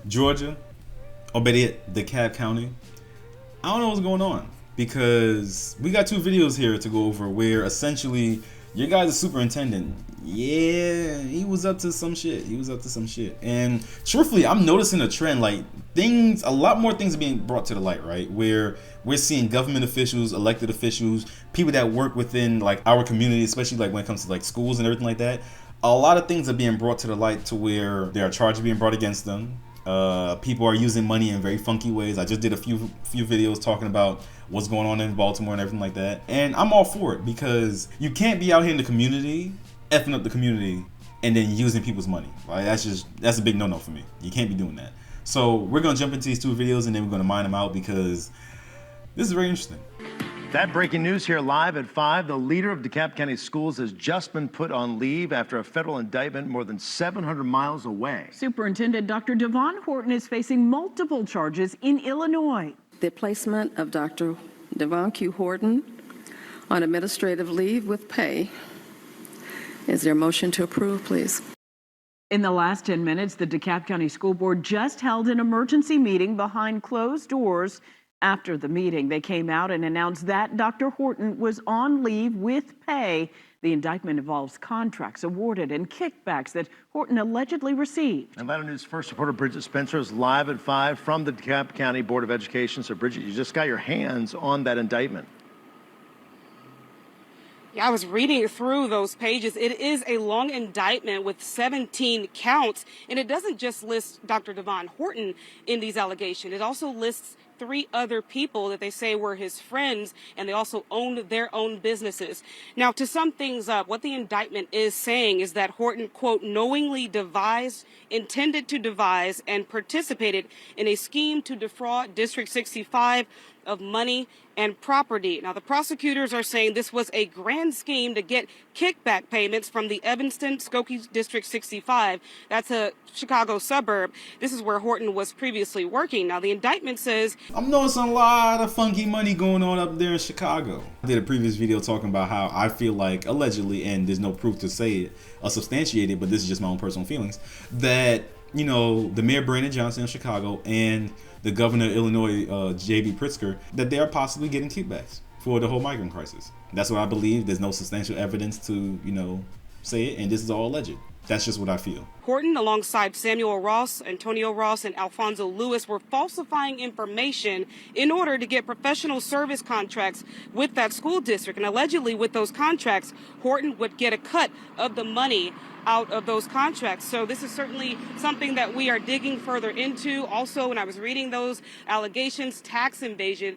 Georgia, or better yet, Dekalb County. I don't know what's going on because we got two videos here to go over where essentially your guy's superintendent, yeah, he was up to some shit. And truthfully, I'm noticing a trend, like a lot more things are being brought to the light, right? Where we're seeing government officials, elected officials, people that work within like our community, especially like when it comes to like schools and everything like that. A lot of things are being brought to the light to where there are charges being brought against them. People are using money in very funky ways. I just did a few videos talking about what's going on in Baltimore and everything like that. And I'm all for it because you can't be out here in the community, effing up the community, and then using people's money. Like that's a big no-no for me. You can't be doing that. So we're gonna jump into these two videos and then we're gonna mine them out because this is very interesting. That breaking news here live at 5. The leader of DeKalb County Schools has just been put on leave after a federal indictment more than 700 miles away. Superintendent Dr. Devon Horton is facing multiple charges in Illinois. The placement of Dr. Devon Q. Horton on administrative leave with pay. Is there a motion to approve, please? In the last 10 minutes, the DeKalb County School Board just held an emergency meeting behind closed doors. After the meeting, they came out and announced that Dr. Horton was on leave with pay. The indictment involves contracts awarded and kickbacks that Horton allegedly received. Atlanta News First reporter Bridget Spencer is live at 5 from the DeKalb County Board of Education. So, Bridget, you just got your hands on that indictment. Yeah, I was reading through those pages. It is a long indictment with 17 counts, and it doesn't just list Dr. Devon Horton in these allegations. It also lists 3 other people that they say were his friends, and they also owned their own businesses. Now, to sum things up, what the indictment is saying is that Horton, quote, knowingly intended to devise, and participated in a scheme to defraud District 65 of money and property. Now, the prosecutors are saying this was a grand scheme to get kickback payments from the Evanston-Skokie District 65. That's a Chicago suburb. This is where Horton was previously working. Now, the indictment says, I'm noticing a lot of funky money going on up there in Chicago. I did a previous video talking about how I feel like, allegedly, and there's no proof to say it or substantiate it, but this is just my own personal feelings, that, you know, the Mayor Brandon Johnson of Chicago and the governor of Illinois, J.B. Pritzker, that they are possibly getting kickbacks for the whole migrant crisis. That's what I believe. There's no substantial evidence to, you know, say it, and this is all alleged. That's just what I feel. Horton, alongside Samuel Ross, Antonio Ross, and Alfonso Lewis, were falsifying information in order to get professional service contracts with that school district. And allegedly, with those contracts, Horton would get a cut of the money out of those contracts. So this is certainly something that we are digging further into. Also, when I was reading those allegations, tax evasion,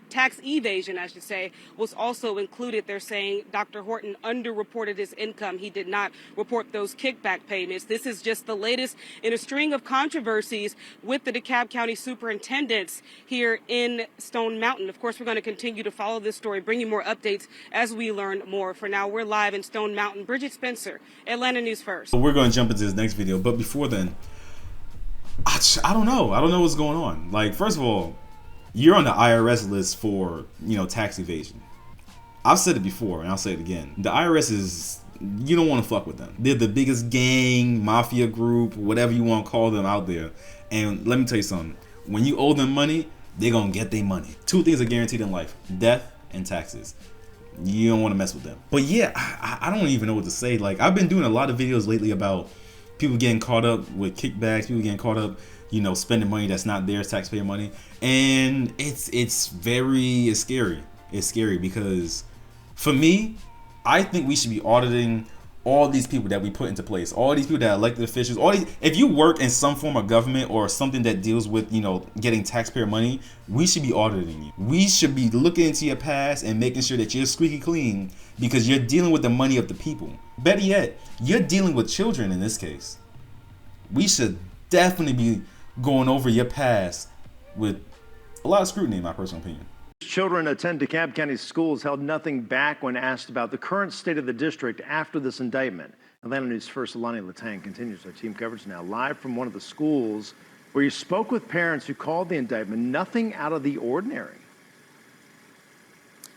I should say, was also included. They're saying Dr. Horton underreported his income. He did not report those kickback payments. This is just the latest in a string of controversies with the DeKalb County superintendents here in Stone Mountain. Of course, we're going to continue to follow this story, bring you more updates as we learn more. For now, we're live in Stone Mountain. Bridget Spencer, Atlanta News First. We're going to jump into this next video, but before then, I don't know what's going on. Like, first of all, you're on the IRS list for, you know, tax evasion. I've said it before and I'll say it again. The IRS is, you don't want to fuck with them. They're the biggest gang, mafia group, whatever you want to call them out there. And let me tell you something, when you owe them money, they're going to get their money. 2 things are guaranteed in life: death and taxes. You don't want to mess with them. But yeah, I don't even know what to say. Like, I've been doing a lot of videos lately about people getting caught up with kickbacks, people getting caught up, you know, spending money that's not theirs, taxpayer money. And it's scary. It's scary because for me, I think we should be auditing all these people that we put into place, all these people that are elected officials, if you work in some form of government or something that deals with, you know, getting taxpayer money, we should be auditing you. We should be looking into your past and making sure that you're squeaky clean because you're dealing with the money of the people. Better yet, you're dealing with children in this case. We should definitely be going over your past with a lot of scrutiny, in my personal opinion. Children attend DeKalb County schools held nothing back when asked about the current state of the district after this indictment. Atlanta News First Alani Latang continues our team coverage now live from one of the schools where you spoke with parents who called the indictment nothing out of the ordinary.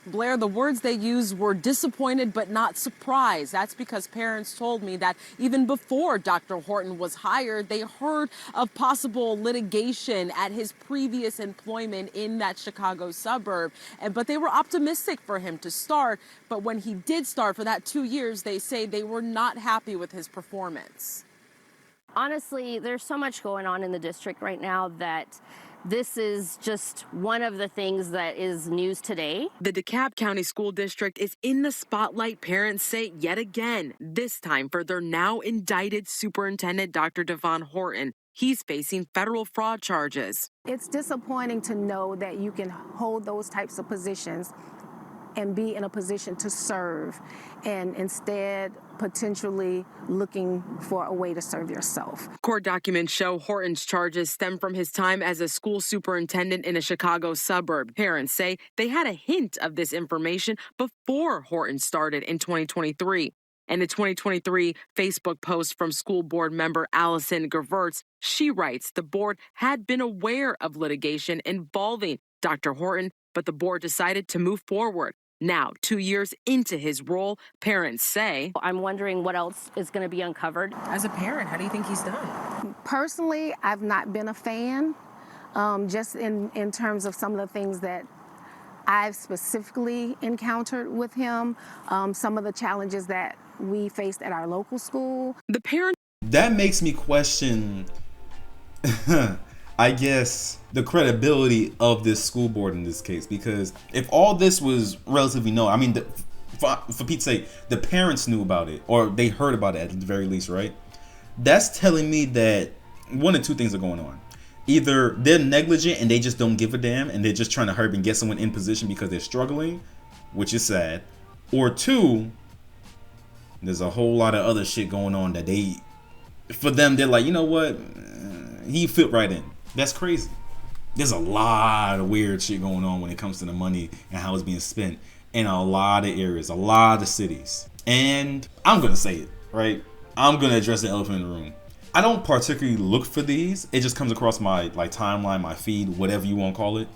Blair, the words they used were disappointed but not surprised. That's because parents told me that even before Dr. Horton was hired, they heard of possible litigation at his previous employment in that Chicago suburb. But they were optimistic for him to start. But when he did start for that 2 years, they say they were not happy with his performance. Honestly, there's so much going on in the district right now that this is just one of the things that is news today. The DeKalb County School District is in the spotlight, parents say, yet again, this time for their now indicted Superintendent Dr. Devon Horton. He's facing federal fraud charges. It's disappointing to know that you can hold those types of positions and be in a position to serve, and instead potentially looking for a way to serve yourself. Court documents show Horton's charges stem from his time as a school superintendent in a Chicago suburb. Parents say they had a hint of this information before Horton started in 2023. In a 2023 Facebook post from school board member Allison Gerverts, she writes the board had been aware of litigation involving Dr. Horton, but the board decided to move forward. Now, 2 years into his role, parents say, I'm wondering what else is going to be uncovered. as a parent, how do you think he's done? Personally, I've not been a fan, just in terms of some of the things that I've specifically encountered with him, some of the challenges that we faced at our local school. The parent That makes me question, I guess, the credibility of this school board in this case, because if all this was relatively known, I mean, for Pete's sake, the parents knew about it, or they heard about it at the very least, right? That's telling me that one of two things are going on. Either they're negligent and they just don't give a damn and they're just trying to hurry and get someone in position because they're struggling, which is sad. Or two, there's a whole lot of other shit going on that for them, they're like, you know what? He fit right in. That's crazy. There's a lot of weird shit going on when it comes to the money and how it's being spent in a lot of areas, a lot of cities. And I'm going to say it, right? I'm going to address the elephant in the room. I don't particularly look for these. It just comes across my timeline, my feed, whatever you want to call it.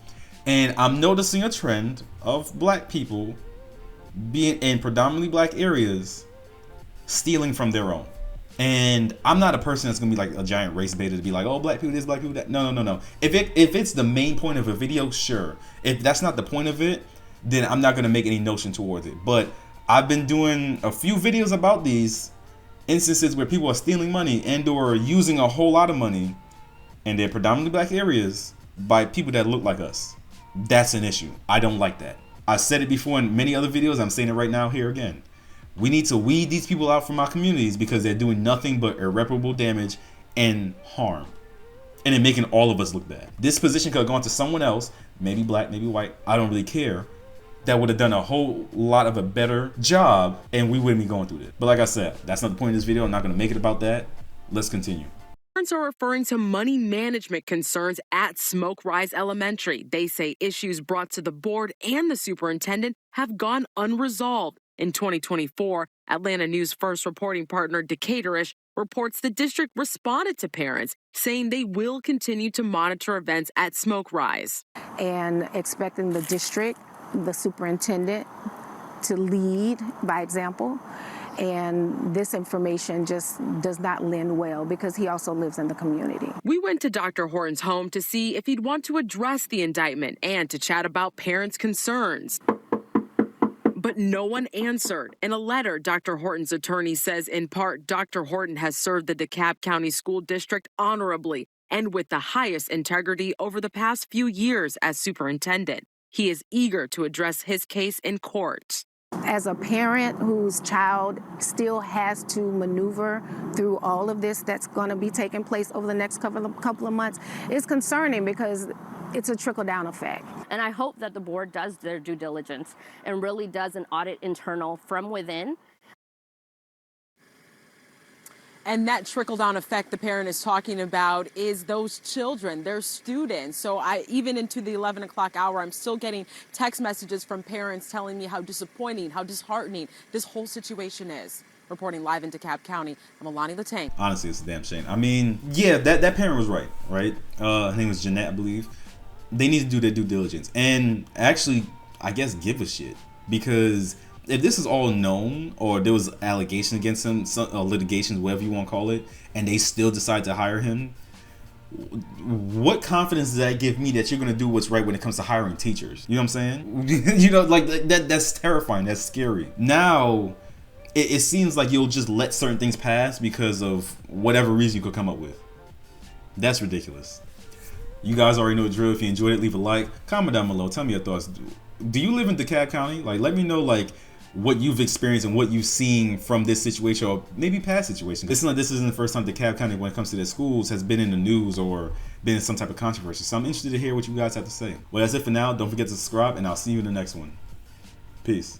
And I'm noticing a trend of black people being in predominantly black areas stealing from their own. And I'm not a person that's gonna be like a giant race beta to be like, oh, black people this, black people that. No. If it's the main point of a video, sure. If that's not the point of it, then I'm not gonna make any notion towards it. But I've been doing a few videos about these instances where people are stealing money and or using a whole lot of money in their predominantly black areas by people that look like us. That's an issue. I don't like that. I said it before in many other videos. I'm saying it right now here again. We need to weed these people out from our communities because they're doing nothing but irreparable damage and harm. And they're making all of us look bad. This position could have gone to someone else, maybe black, maybe white, I don't really care, that would have done a whole lot of a better job and we wouldn't be going through this. But like I said, that's not the point of this video. I'm not going to make it about that. Let's continue. parents are referring to money management concerns at Smoke Rise Elementary. They say issues brought to the board and the superintendent have gone unresolved. In 2024, Atlanta News First reporting partner Dekalb reports the district responded to parents, saying they will continue to monitor events at Smoke Rise. And expecting the district, the superintendent, to lead by example. And this information just does not lend well because he also lives in the community. We went to Dr. Horton's home to see if he'd want to address the indictment and to chat about parents' concerns. But no one answered. In a letter, Dr. Horton's attorney says, in part, Dr. Horton has served the DeKalb County School District honorably and with the highest integrity over the past few years as superintendent. He is eager to address his case in court. As a parent whose child still has to maneuver through all of this that's going to be taking place over the next couple of months, it's concerning because it's a trickle-down effect. And I hope that the board does their due diligence and really does an audit internal from within. And that trickle-down effect the parent is talking about is those children, their students. So even into the 11 o'clock hour, I'm still getting text messages from parents telling me how disappointing, how disheartening this whole situation is. Reporting live in DeKalb County, I'm Alani Latang. Honestly, it's a damn shame. I mean, yeah, that parent was right? Her name was Jeanette, I believe. They need to do their due diligence and actually, I guess, give a shit. because if this is all known, or there was allegations against him, litigation, whatever you want to call it, and they still decide to hire him, what confidence does that give me that you're going to do what's right when it comes to hiring teachers? You know what I'm saying? You know, like that's terrifying. That's scary. Now, it seems like you'll just let certain things pass because of whatever reason you could come up with. That's ridiculous. You guys already know the drill. If you enjoyed it, leave a like, comment down below, tell me your thoughts. Do you live in DeKalb County? Like, let me know like what you've experienced and what you've seen from this situation, or maybe past situations. This isn't the first time DeKalb County, when it comes to their schools, has been in the news or been in some type of controversy. So I'm interested to hear what you guys have to say. Well, that's it for now. Don't forget to subscribe, and I'll see you in the next one. Peace.